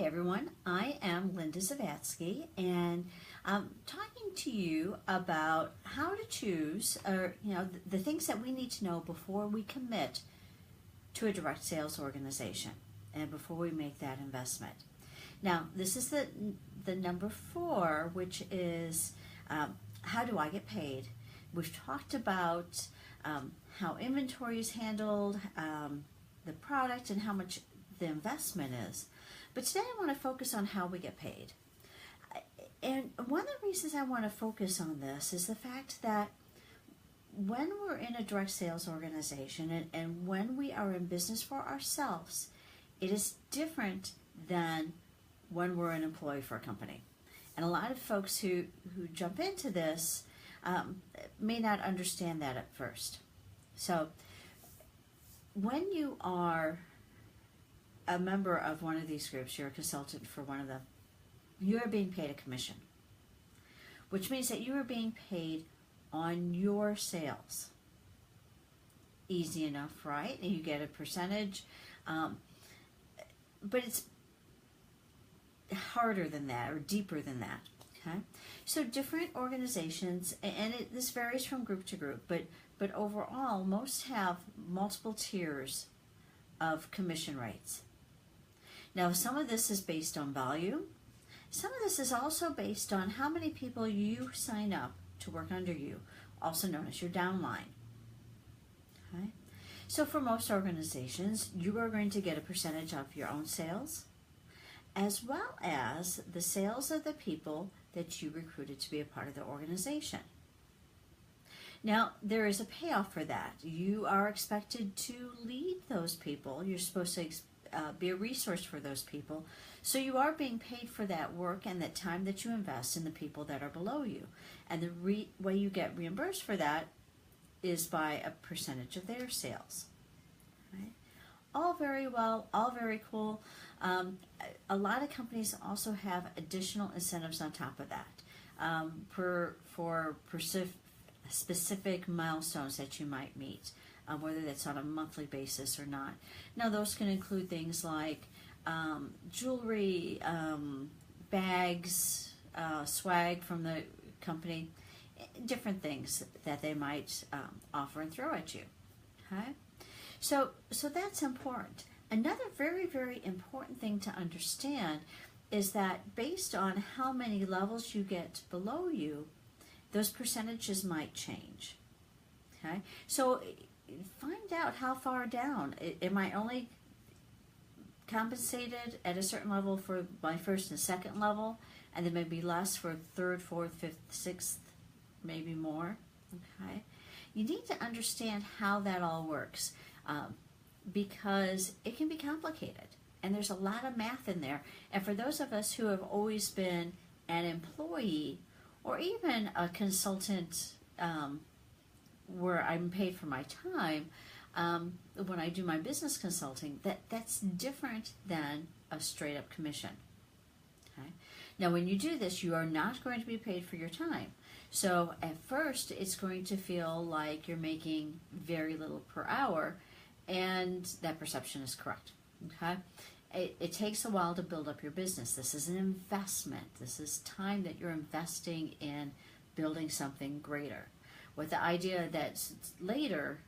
everyone, I am Linda Zavatsky, and I'm talking to you about how to choose, or the things that we need to know before we commit to a direct sales organization and before we make that investment. Now, this is the number 4, which is how do I get paid? We've talked about how inventory is handled, the product, and how much the investment is. But today I want to focus on how we get paid. And one of the reasons I want to focus on this is the fact that when we're in a direct sales organization and when we are in business for ourselves, it is different than when we're an employee for a company. And a lot of folks who jump into this may not understand that at first. So when you are a member of one of these groups, you're a consultant for one of them, you are being paid a commission, which means that you are being paid on your sales. Easy enough, right? And you get a percentage, but it's harder than that or deeper than that. Okay, so different organizations, and this varies from group to group, but overall, most have multiple tiers of commission rates. Now, some of this is based on volume. Some of this is also based on how many people you sign up to work under you, also known as your downline. Okay? So for most organizations, you are going to get a percentage of your own sales, as well as the sales of the people that you recruited to be a part of the organization. Now, there is a payoff for that. You are expected to lead those people. You're supposed to be a resource for those people. So you are being paid for that work and that time that you invest in the people that are below you. And the way you get reimbursed for that is by a percentage of their sales. Right? All very well, all very cool. A lot of companies also have additional incentives on top of that for specific milestones that you might meet, whether that's on a monthly basis or not. Now, those can include things like jewelry, bags, swag from the company, different things that they might offer and throw at you. Okay, so that's important. Another very, very important thing to understand is that based on how many levels you get below you, those percentages might change. Okay, so find out how far down. Am I only compensated at a certain level for my first and second level, and then maybe less for third, fourth, fifth, sixth, maybe more? Okay, you need to understand how that all works, because it can be complicated, and there's a lot of math in there. And for those of us who have always been an employee or even a consultant, where I'm paid for my time, when I do my business consulting, that's different than a straight up commission. Okay? Now, when you do this, you are not going to be paid for your time. So at first, it's going to feel like you're making very little per hour, and that perception is correct. Okay? It takes a while to build up your business. This is an investment. This is time that you're investing in building something greater, with the idea that later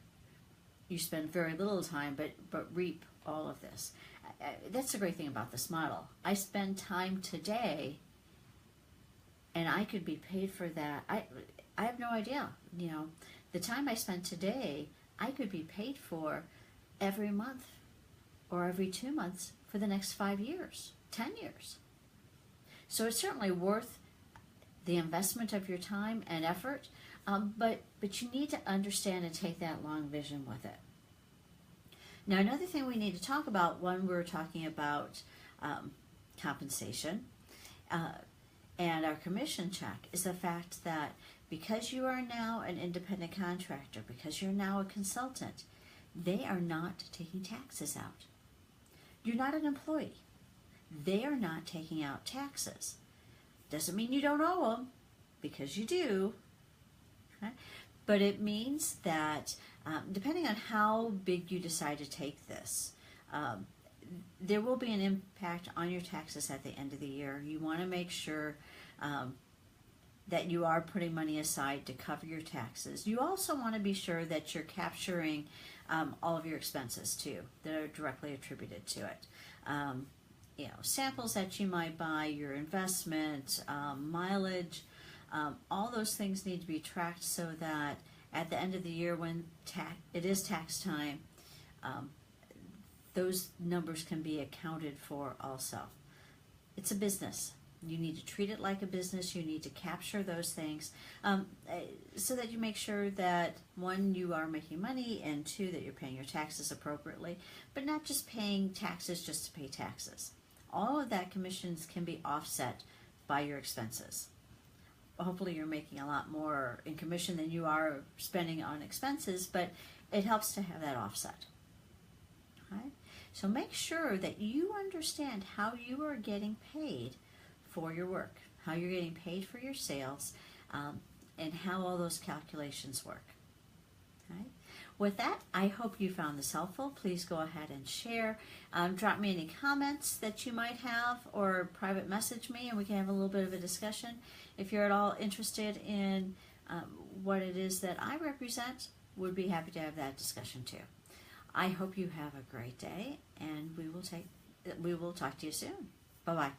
you spend very little time but reap all of this. That's the great thing about this model. I spend time today and I could be paid for that. I have no idea. The time I spend today, I could be paid for every month or every 2 months for the next 5 years, 10 years. So it's certainly worth the investment of your time and effort, but you need to understand and take that long vision with it. Now, another thing we need to talk about when we're talking about compensation and our commission check is the fact that because you are now an independent contractor, because you're now a consultant, they are not taking taxes out. You're not an employee. They are not taking out taxes. Doesn't mean you don't owe them, because you do. Okay? But it means that depending on how big you decide to take this, there will be an impact on your taxes at the end of the year. You want to make sure that you are putting money aside to cover your taxes. You also want to be sure that you're capturing all of your expenses too that are directly attributed to it. Samples that you might buy, your investment, mileage, all those things need to be tracked so that at the end of the year when it is tax time, those numbers can be accounted for also. It's a business. You need to treat it like a business. You need to capture those things so that you make sure that, one, you are making money, and two, that you're paying your taxes appropriately, but not just paying taxes just to pay taxes. All of that commissions can be offset by your expenses. Hopefully you're making a lot more in commission than you are spending on expenses, but it helps to have that offset. Okay? So make sure that you understand how you are getting paid for your work, how you're getting paid for your sales, and how all those calculations work. Okay? With that, I hope you found this helpful. Please go ahead and share. Drop me any comments that you might have, or private message me, and we can have a little bit of a discussion. If you're at all interested in what it is that I represent, would be happy to have that discussion too. I hope you have a great day, and we will talk to you soon. Bye-bye.